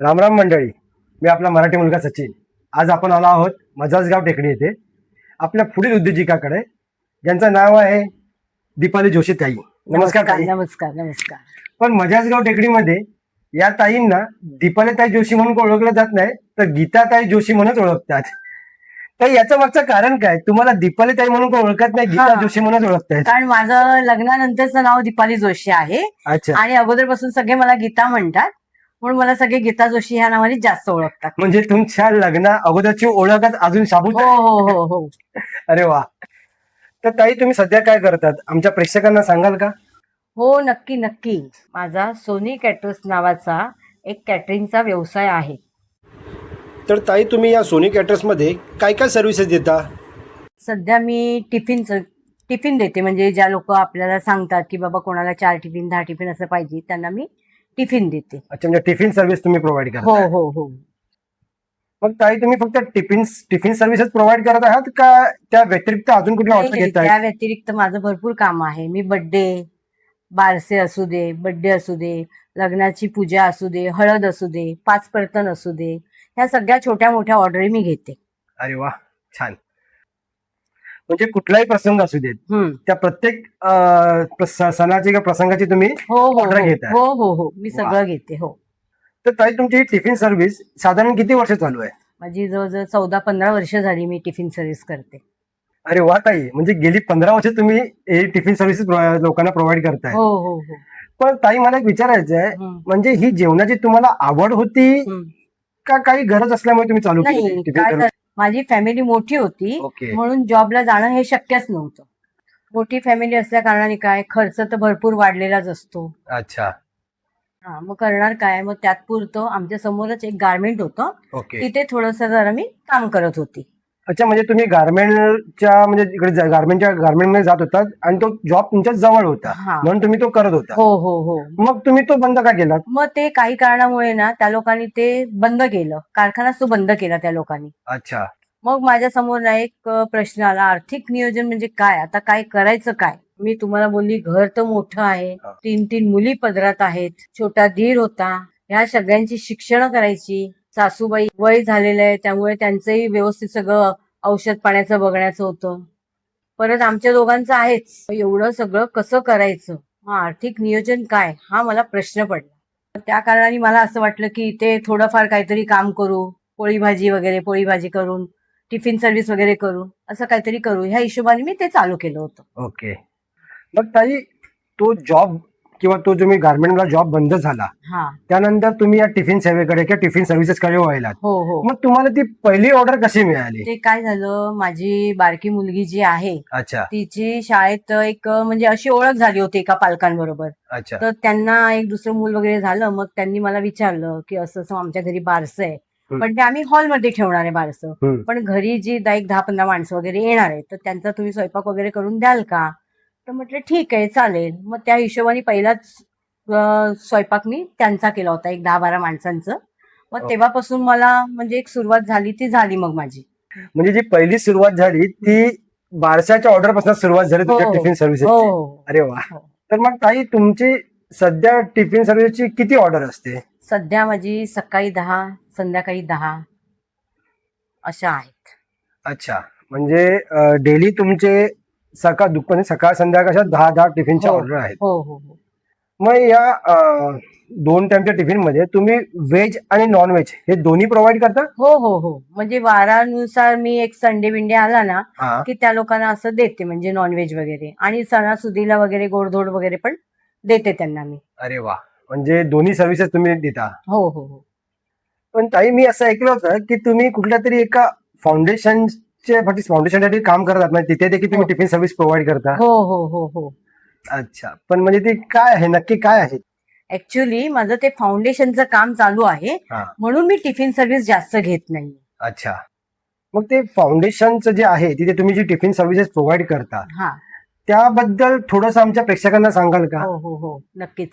राम राम मंडळी. मी आपला मराठी मुलगा सचिन. आज आपण आलो आहोत मजाजगाव टेकडी येथे आपल्या पुढील उद्योजिकाकडे, ज्यांचं नाव आहे दीपाली जोशी ताई. नमस्कार ताई. नमस्कार नमस्कार. पण मजाजगाव टेकडीमध्ये या ताईंना दीपाली ताई जोशी म्हणून ओळखलं जात नाही, तर गीता ताई जोशी म्हणून ओळखतात. तर याचं मागचं कारण काय? तुम्हाला दीपाली ताई म्हणून कोण ओळखत नाही, गीता हा. जोशी म्हणून ओळखतायत. कारण माझं लग्नानंतरचं नाव दीपाली जोशी आहे अच्छा, आणि अगोदरपासून सगळे मला गीता म्हणतात, म्हणून मला सगळे गीता जोशी ह्या नावाने जास्त ओळखतात. म्हणजे तुमच्या लग्ना अगोदरची ओळखच अजून शाबूत हो आहे. हो हो हो अरे वा. तर ताई, तुम्ही सध्या काय करतात आमच्या प्रेक्षकांना सांगाल का? हो, नक्की नक्की. माझा सोनी कॅटरर्स नावाचा एक कॅटरिंगचा व्यवसाय आहे. तर ताई, तुम्ही या सोनी कॅटर्समध्ये काय काय सर्व्हिसेस देता? सध्या मी टिफिन देते. म्हणजे ज्या लोक आपल्याला सांगतात की बाबा कोणाला 4 टिफिन 10 टिफिन असं पाहिजे, त्यांना मी टिफिन देते. अच्छा, म्हणजे टिफिन सर्व्हिस तुम्ही प्रोव्हाइड हो करता? हो हो. मग ताई, तुम्ही फक्त टिफिन सर्व्हिसेस प्रोव्हाइड करत आहात का त्या व्यतिरिक्त अजून कुठल्या ऑर्डर नाही, घेत आहेत? त्या व्यतिरिक्त माझं भरपूर काम आहे. मी बर्थडे, बारसे असू दे, बर्थडे असू दे, लग्नाची पूजा असू दे, हळद असू दे, 5 परतन असू दे, ह्या सगळ्या छोट्या मोठ्या ऑर्डरी मी घेते. अरे वा, छान. म्हणजे कुठलाही प्रसंग असू देत, त्या प्रत्येक सणाची किंवा प्रसंगाची तुम्ही हो हो ऑर्डर हो घेताय? हो हो हो, मी वा. सगळं घेते. हो. तर ताई, तुमची ही टिफिन सर्व्हिस साधारण किती वर्ष चालू आहे? माझी जवळजवळ 14-15 वर्ष झाली मी टिफिन सर्व्हिस करते. अरे वा ताई, म्हणजे गेली 15 वर्ष तुम्ही हे टिफिन सर्व्हिसेस लोकांना प्रोव्हाइड करताय. हो हो हो. पण ताई, मला एक विचारायचं आहे, हम्म. म्हणजे ही जेवणाची तुम्हाला आवड होती हम्म. का काही गरज असल्यामुळे तुम्ही चालू केली नाही, टिफिन काय सर्व्हिस? झालं, माझी फॅमिली मोठी होती, ओके. म्हणून जॉबला जाणं हे शक्यच नव्हतं. मोठी फॅमिली असल्या कारणाने काय, खर्च तर भरपूर वाढलेलाच असतो. अच्छा. हा, मग करणार काय, मग त्यात पुरतं आमच्या समोरच एक गारमेंट होतं, ओके. तिथे थोडंसं जरा मी काम करत होती. अच्छा, म्हणजे तुम्ही गारमेंटच्या म्हणजे इकडे गारमेंटमध्ये जात होता आणि तो जॉब तुमच्या जवळ होता, हा. म्हणून तुम्ही तो करत होता. हो हो हो. मग तुम्ही तो बंद का केला? मग ते काही कारणामुळे ना त्या लोकांनी ते बंद केलं, कारखानाच तो बंद केला त्या लोकांनी. अच्छा. मग माझ्या समोर ना एक प्रश्न आला, आर्थिक नियोजन म्हणजे काय, आता काय करायचं काय. मी तुम्हाला बोलली, घर तर मोठं आहे, हा. 3 मुली पदरात आहेत, छोटा धीर होता, ह्या सगळ्यांची शिक्षण करायची, सासूबाई वय झालेलं आहे, त्यामुळे त्यांचंही व्यवस्थित सगळं औषध पाण्याचं बघण्याचं होतं, परत आमच्या दोघांचं आहेच. एवढं सगळं कसं करायचं, मग आर्थिक नियोजन काय, हा मला प्रश्न पडला. त्या कारणाने मला असं वाटलं की इथे थोडंफार काहीतरी काम करू, पोळी भाजी करून, टिफिन सर्व्हिस वगैरे करू, असं काहीतरी करू, ह्या हिशोबाने मी ते चालू केलं होतं. ओके. मग ताई, तो जॉब किंवा तो जो मी गारमेंटला जॉब बंद झाला, हा. त्यानंतर तुम्ही या टिफिन सेवेकडे किंवा टिफिन सर्व्हिसेसकडे वळलात. हो हो. मग तुम्हाला ती पहिली ऑर्डर कशी मिळाली? ते काय झालं, माझी बारकी मुलगी जी आहे, अच्छा. तिची शाळेत एक म्हणजे अशी ओळख झाली होती एका पालकांबरोबर. अच्छा. तर त्यांना एक दुसरं मूल वगैरे झालं, मग त्यांनी मला विचारलं की असं असं आमच्या घरी बारसं आहे, पण ते आम्ही हॉलमध्ये ठेवणार आहे बारसं, पण घरी जी 10-15 माणसं वगैरे येणार आहे, तर त्यांचा तुम्ही स्वयंपाक वगैरे करून द्याल का. तर म्हटलं ठीक आहे, चालेल. मग त्या हिशोबाने पहिलाच स्वयंपाक मी त्यांचा केला होता, एक 10-12 माणसांचं. मग तेव्हापासून मला म्हणजे एक सुरुवात झाली, ती झाली मग माझी. म्हणजे जी पहिली सुरुवात झाली ती बारशाच्या ऑर्डर पासून सुरुवात झाली तुमच्या हो, टिफिन सर्व्हिसेस. हो. अरे वा. हो. तर मग ताई, तुमची सध्या टिफिन सर्व्हिसची किती ऑर्डर असते? सध्या माझी सकाळी 10, संध्याकाळी 10 अशा आहेत. अच्छा, म्हणजे डेली तुमचे सकाळ संध्याकाळ अशा 10 टिफिनच्या हो ऑर्डर आहेत. हो हो हो. मग या 2 टाइमच्या टिफिन मध्ये तुम्ही व्हेज आणि नॉन व्हेज हे दोन्ही प्रोव्हाइड करता? हो हो हो. म्हणजे वारानुसार मी एक संडे बिंडे आला ना हा. की त्या लोकांना असं देते, म्हणजे नॉनव्हेज वगैरे, आणि सणासुदीला वगैरे गोडधोड वगैरे पण देते त्यांना मी. अरे वा, म्हणजे दोन्ही सर्व्हिसेस तुम्ही देता. हो हो हो. पण ताई, मी असं ऐकलं होतं की तुम्ही कुठल्या तरी एका फाउंडेशनसाठी काम करतात, म्हणजे तिथे देखील तुम्ही हो. टिफिन सर्व्हिस प्रोव्हाइड करता? हो हो हो हो. अच्छा, पण म्हणजे ते काय आहे, नक्की काय आहे? ऍक्च्युली माझं ते फाउंडेशनचं काम चालू आहे, हा. म्हणून मी टिफिन सर्व्हिस जास्त घेत नाही. अच्छा. मग ते फाउंडेशनचं जे आहे, तिथे तुम्ही जी टिफिन सर्व्हिसेस प्रोव्हाइड करता, हा. त्याबद्दल थोडंसं आमच्या प्रेक्षकांना सांगाल का? हो हो हो, नक्कीच.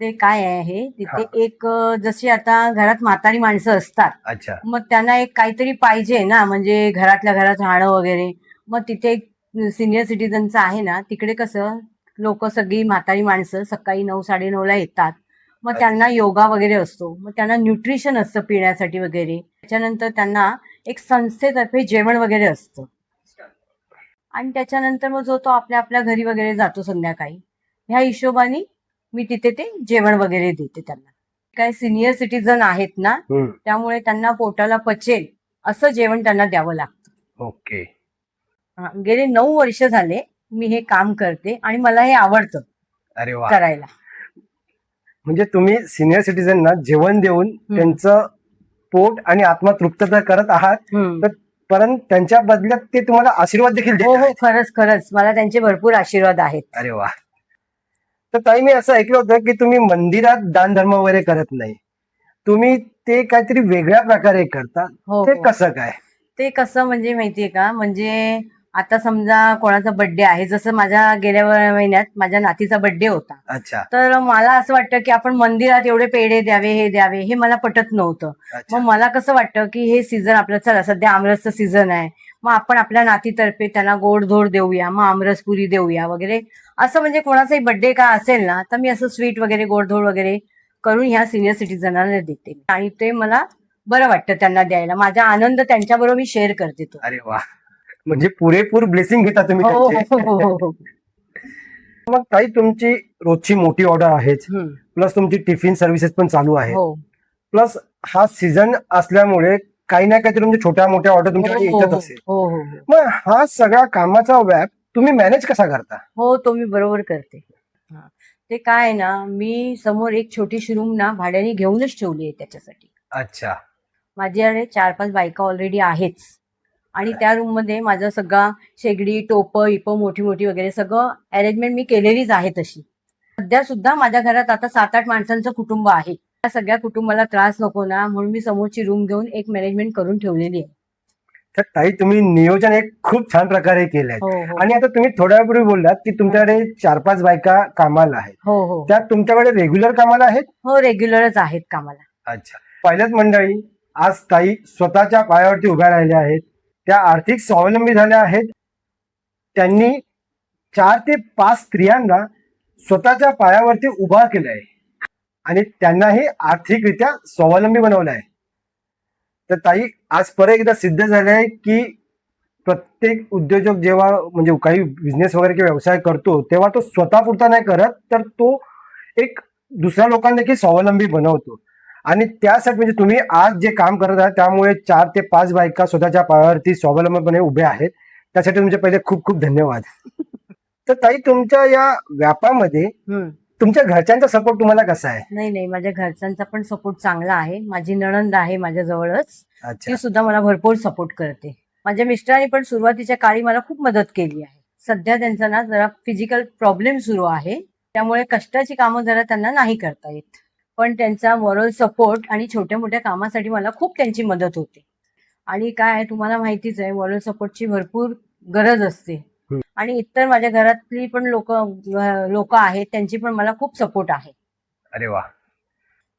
ते काय आहे, तिथे हा. एक जशी आता घरात म्हातारी माणसं असतात, अच्छा. मग त्यांना एक काहीतरी पाहिजे ना, म्हणजे घरातल्या घरात राहणं वगैरे. मग तिथे सिनियर सिटीजनचं आहे ना, तिकडे कसं लोक सगळी म्हातारी माणसं सकाळी 9-9:30ला येतात, मग त्यांना योगा वगैरे असतो, मग त्यांना न्यूट्रिशन असतं पिण्यासाठी वगैरे. त्याच्यानंतर त्यांना एक संस्थेतर्फे जेवण वगैरे असतं आणि त्याच्यानंतर मग जो तो आपल्या आपल्या घरी वगैरे जातो संध्याकाळी. ह्या हिशोबाने मी तिथे ते जेवण वगैरे देते त्यांना. काय सिनियर सिटीजन आहेत ना, त्यामुळे त्यांना पोटाला पचेल असं जेवण त्यांना द्यावं लागतं. ओके. गेले 9 वर्ष झाले मी हे काम करते आणि मला हे आवडतं अरे वा. करायला. म्हणजे तुम्ही सिनियर सिटीजनना जेवण देऊन त्यांचं पोट आणि आत्मा तृप्त तर करत आहात, तर परंतु त्यांच्या बदल्यात ते तुम्हाला आशीर्वाद देखील देत हो आहेत. खरंच खरंच मला त्यांचे भरपूर आशीर्वाद आहेत. अरे वा. तर ताई मी असं ऐकलं होतं की तुम्ही मंदिरात दान धर्म वगैरे करत नाही, तुम्ही ते काहीतरी वेगळ्या प्रकारे करता. हो ते हो. कसं काय? ते कसं म्हणजे माहितीये का, म्हणजे आता समजा कोणाचा बर्थडे आहे, जसं माझ्या गेल्या महिन्यात माझ्या नातीचा बर्थडे होता. अच्छा तर मला असं वाटतं की आपण मंदिरात एवढे पेढे द्यावे, हे द्यावे, हे मला पटत नव्हतं. अच्छा. मग मला कसं वाटतं की हे सीझन आपलं, चला सध्या आमरसचं सीझन आहे, मग आपण आपल्या नातीतर्फे त्यांना गोडधोड देऊया, मग आमरसपुरी देऊया वगैरे. असं म्हणजे कोणाचाही बर्थडे का असेल ना, तर मी असं स्वीट वगैरे गोडधोड वगैरे करून ह्या सिनियर सिटीजनांना देते आणि ते मला बरं वाटतं त्यांना द्यायला. माझा आनंद त्यांच्याबरोबर मी शेअर करते तो. अरे वा. म्हणजे पुरेपूर ब्लेसिंग घेता तुम्ही हो हो त्यांचे. हो हो हो. मग ताई तुमची रोजची मोठी ऑर्डर आहेच, हम्म. प्लस तुमची टिफिन सर्व्हिसेस पण चालू आहे, हो प्लस हा सीझन असल्यामुळे काही ना काहीतरी म्हणजे छोट्या मोठ्या ऑर्डर तुमच्याकडे हो येतच हो असेल. हो हो. मग हा सगळा कामाचा व्याप तुम्ही मॅनेज कसा करता? हो तो मी बरोबर करते. हा. ते काय आहे ना, मी समोर एक छोटीशी रूम ना भाड्याने घेऊनच ठेवली आहे त्याच्यासाठी. अच्छा. माझ्याकडे 4-5 बायका ऑलरेडी आहेच आणि त्या रूम मध्ये माझं सगळं शेगडी, टोपं इपं मोठी मोठी वगैरे सगळं अरेंजमेंट मी केलेलीच आहे तशी. सध्या सुद्धा माझ्या घरात आता 7-8 माणसांचं कुटुंब आहे. त्या सगळ्या कुटुंबाला त्रास नको ना, म्हणून मी समोरची रूम घेऊन एक मॅनेजमेंट करून ठेवलेली आहे. तर ताई तुम्ही नियोजन एक खूप छान प्रकारे केलंय. हो हो आणि आता तुम्ही थोड्या वेळापूर्वी बोललात की तुमच्याकडे 4-5 बायका कामाला आहेत, हो हो त्या तुमच्याकडे रेग्युलर कामाला आहेत? हो रेग्युलरच आहेत कामाला. अच्छा. पहिल्याच मंडळी, आज ताई स्वतःच्या पायावरती उभ्या राहिल्या आहेत, त्या आर्थिक स्वावलंबी झाल्या आहेत. त्यांनी 4 ते 5 स्त्रियांना स्वतःच्या पायावरती उभा केलंय आणि त्यांनाही आर्थिकरित्या स्वावलंबी बनवलं आहे. तर ताई आज परत एकदा सिद्ध झालं आहे की प्रत्येक उद्योजक जेव्हा म्हणजे काही बिझनेस वगैरे किंवा व्यवसाय करतो, तेव्हा तो स्वतः पुरता नाही करत, तर तो एक दुसऱ्या लोकांना देखील स्वावलंबी बनवतो. आणि त्यासाठी म्हणजे तुम्ही आज जे काम करत आहात त्यामुळे 4 ते 5 बायका स्वतःच्या पायावरती स्वावलंबीपणे उभ्या आहेत. त्यासाठी तुमचे पहिले खूप खूप धन्यवाद. तर ताई तुमच्या या व्यापामध्ये तुमच्या घरच्यांचा सपोर्ट तुम्हाला कसा आहे? नाही नाही, माझ्या घरच्यांचा पण सपोर्ट चांगला आहे. माझी नणंद आहे माझ्या जवळच, अच्छा. ती सुद्धा मला भरपूर सपोर्ट करते. माझ्या मिस्टरांनी पण सुरुवातीच्या काळी मला खूप मदत केली आहे. सध्या त्यांचा ना जरा फिजिकल प्रॉब्लेम सुरू आहे, त्यामुळे कष्टाची कामं जरा त्यांना नाही करता येत. पण त्यांचा मॉरल सपोर्ट आणि छोट्या मोठ्या कामासाठी मला खूप त्यांची मदत होते. आणि काय आहे तुम्हाला माहितीच आहे, मॉरल सपोर्टची भरपूर गरज असते. आणि इतर माझ्या घरातली पण लोक आहेत, त्यांची पण मला खूप सपोर्ट आहे. अरे वा.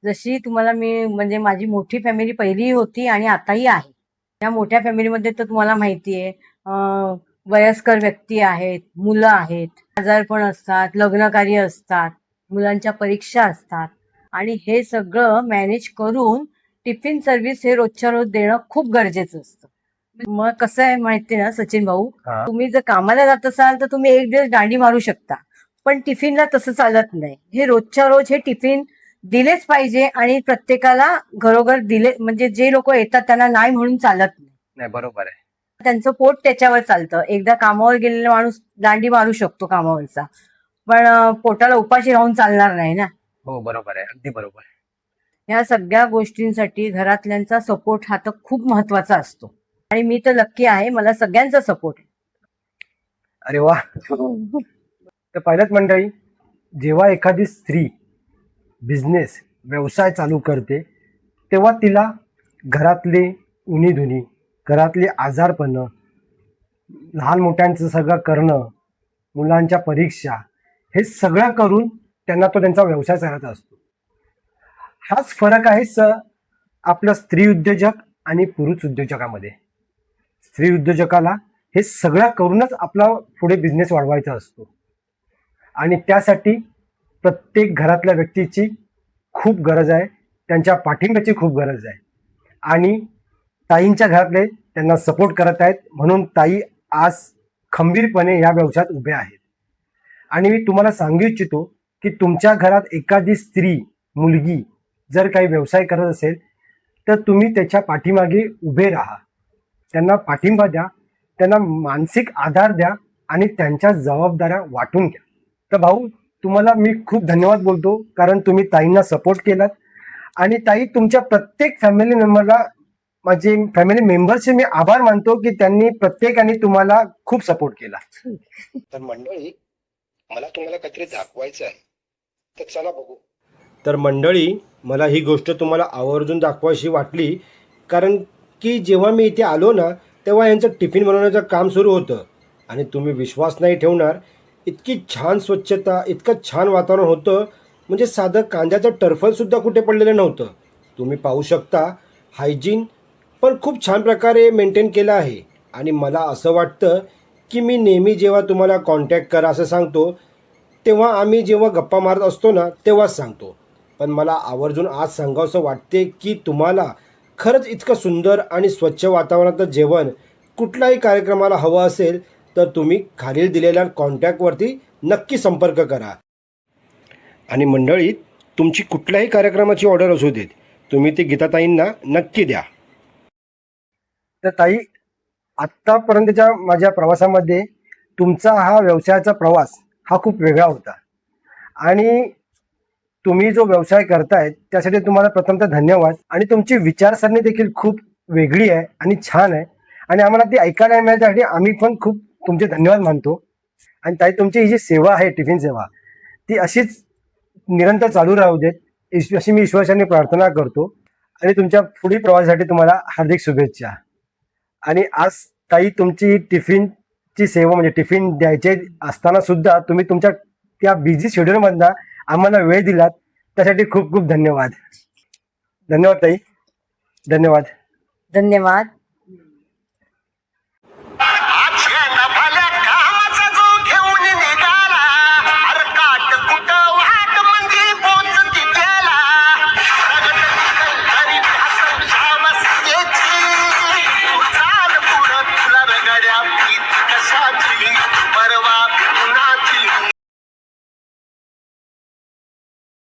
जशी तुम्हाला मी म्हणजे माझी मोठी फॅमिली पहिली होती आणि आताही आहे. या मोठ्या फॅमिलीमध्ये तर तुम्हाला माहितीये वयस्कर व्यक्ती आहेत, मुलं आहेत, आजारपण असतात, लग्नकार्य असतात, मुलांच्या परीक्षा असतात आणि हे सगळं मॅनेज करून टिफिन सर्व्हिस हे रोजच्या रोज देणं खूप गरजेचं असतं. मग कसं आहे माहिती ना सचिन भाऊ, तुम्ही जर कामाला जात असाल तर तुम्ही एक दिवस दांडी मारू शकता, पण टिफिनला तसं चालत नाही. हे रोजच्या रोज हे टिफिन दिलेच पाहिजे आणि प्रत्येकाला घरोघर दिले, म्हणजे जे लोक येतात त्यांना नाही म्हणून चालत नाही. नाही, बरोबर आहे. त्यांचं पोट त्याच्यावर चालतं. एकदा कामावर गेलेला माणूस दांडी मारू शकतो कामावरचा, पण पोटाला उपाशी राहून चालणार नाही ना. हो बरोबर आहे, अगदी बरोबर. या सगळ्या गोष्टींसाठी घरातल्यांचा सपोर्ट हा तर खूप महत्वाचा असतो आणि मी तर लक्की आहे, मला सगळ्यांचा सपोर्ट आहे. अरे वा. तर पहिल्याच मंडळी, जेव्हा एखादी स्त्री बिझनेस व्यवसाय चालू करते तेव्हा तिला घरातले उणीधुणी, घरातली आजारपणं, लहान मोठ्यांचं सगळं करणं, मुलांच्या परीक्षा, हे सगळं करून त्यांना तो त्यांचा व्यवसाय चालत असतो. हाच फरक आहे आपल्या स्त्री उद्योजक आणि पुरुष उद्योजकामध्ये. स्त्री उद्योजकाला हे सगळं करूनच आपला पुढे बिझनेस वाढवायचा असतो आणि त्यासाठी प्रत्येक घरातल्या व्यक्तीची खूप गरज आहे, त्यांच्या पाठिंब्याची खूप गरज आहे. आणि ताईंच्या घरातले त्यांना सपोर्ट करत आहेत, म्हणून ताई आज खंबीरपणे या व्यवसायात उभ्या आहेत. आणि मी तुम्हाला सांगू इच्छितो की तुमच्या घरात एखादी स्त्री, मुलगी जर काही व्यवसाय करत असेल तर तुम्ही त्याच्या पाठीमागे उभे राहा, त्यांना पाठिंबा द्या, त्यांना मानसिक आधार द्या आणि त्यांच्या जबाबदाऱ्या वाटून घ्या. तर भाऊ, तुम्हाला मी खूप धन्यवाद बोलतो, कारण तुम्ही ताईंना सपोर्ट केलात. आणि ताई, तुमच्या प्रत्येक फॅमिली मेंबरला, माझे फॅमिली मेंबरचे मी आभार मानतो की त्यांनी प्रत्येकाने तुम्हाला खूप सपोर्ट केला. तर मंडळी, मला तुम्हाला काहीतरी दाखवायचं आहे, तर चला बघू. तर मंडळी, मला ही गोष्ट तुम्हाला आवर्जून दाखवायची वाटली, कारण की जेव्हा मी इथे आलो ना, तेव्हा यांचं टिफिन बनवण्याचं काम सुरू होतं. आणि तुम्ही विश्वास नाही ठेवणार, इतकी छान स्वच्छता, इतकं छान वातावरण होतं, म्हणजे साधं कांद्याचं टरफलसुद्धा कुठे पडलेलं नव्हतं. तुम्ही पाहू शकता, हायजीन पण खूप छान प्रकारे मेंटेन केलं आहे. आणि मला असं वाटतं की मी नेहमी जेव्हा तुम्हाला कॉन्टॅक्ट करा असं सांगतो, तेव्हा आम्ही जेव्हा गप्पा मारत असतो ना, तेव्हाच सांगतो. पण मला आवर्जून आज सांगावंसं वाटते की तुम्हाला खरंच इतकं सुंदर आणि स्वच्छ वातावरणातलं जेवण कुठल्याही कार्यक्रमाला हवं असेल तर तुम्ही खालील दिलेल्या कॉन्टॅक्टवरती नक्की संपर्क करा. आणि मंडळी, तुमची कुठल्याही कार्यक्रमाची ऑर्डर असू देत, तुम्ही ती गीताताईंना नक्की द्या. तर ताई, आत्तापर्यंतच्या माझ्या प्रवासामध्ये तुमचा हा व्यवसायाचा प्रवास हा खूप वेगळा होता. आणि तुम्ही जो व्यवसाय करताय त्यासाठी तुम्हाला प्रथमतः धन्यवाद. आणि तुमची विचारसरणी देखील खूप वेगळी आहे आणि छान आहे, आणि आम्हाला ती ऐकायला मिळण्यासाठी आम्ही पण खूप तुमचे धन्यवाद मानतो. आणि ताई, तुमची ही जी सेवा आहे, टिफिन सेवा, ती अशीच निरंतर चालू राहू देत, अशी मी ईश्वराने प्रार्थना करतो. आणि तुमच्या पुढील प्रवासासाठी तुम्हाला हार्दिक शुभेच्छा. आणि आज ताई, तुमची टिफिनची सेवा, म्हणजे टिफिन द्यायचे असताना सुद्धा तुम्ही तुमच्या त्या बिझी शेड्यूलमधनं आम्हाला वेळ दिलात, त्यासाठी खूप खूप धन्यवाद. धन्यवाद ताई, धन्यवाद. धन्यवाद.